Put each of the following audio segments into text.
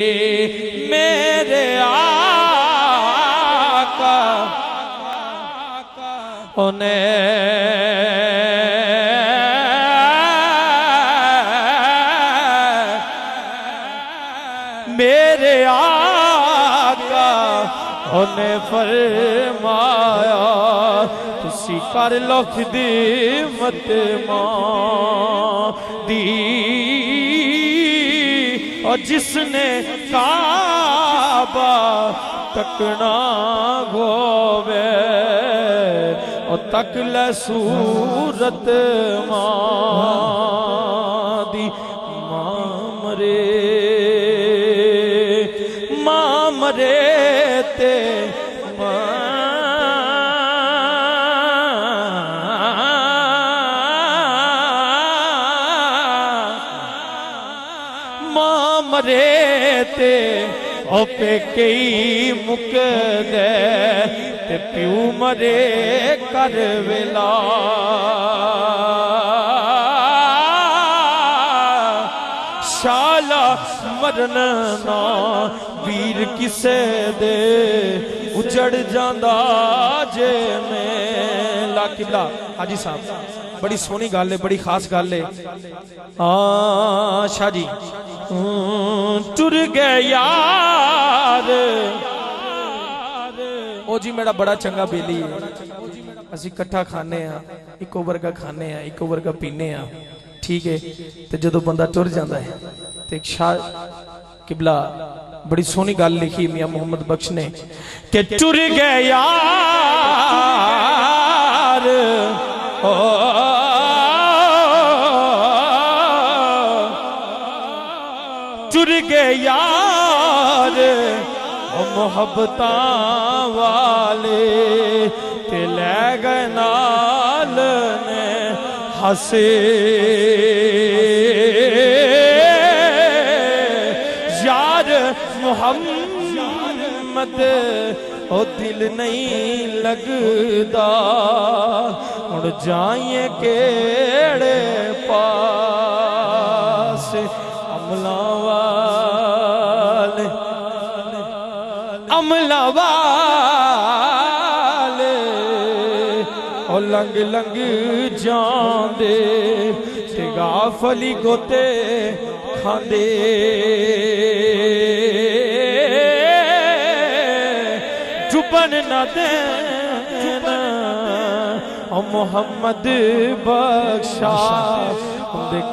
मेरे आका उन्हें मेरे आका उन्हें फरमाया तुसी कर लो खिदमत मां दी और जिसने काबा तकना गोवे और तक ले सूरत मां दी मां मरे ते मरे ते ओपे कई मुक दे ते प्यू मरे कर वेला शाला मरन ना वीर किसे दे उजड़ जांदा जे में ला किबला हाजी साहब बड़ी सोहनी गल है बड़ी खास गल है शाह जी टुर गए यार ओ जी मेरा बड़ा चंगा बेली है असी इकट्ठा खाने इको वर्गा खाने इको वर्गा पीने ठीक है तो जो बंदा टुर जाता है तो एक शाह किबला बड़ी सोहनी गल लिखी मियां मोहम्मद बख्श ने कि टुर गए यार टुर गए यार मोहब्बत वाले ते ले गए नाल ने हसे यार मोहम्मद ओ दिल नहीं लगदा हुण जाइए केड़े पास अमला वाले ओ लंग लंग जांदे ते गाफली गोते खांदे जुबन न देना ओ मोहम्मद बख्शा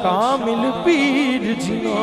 कामिल पीर जिना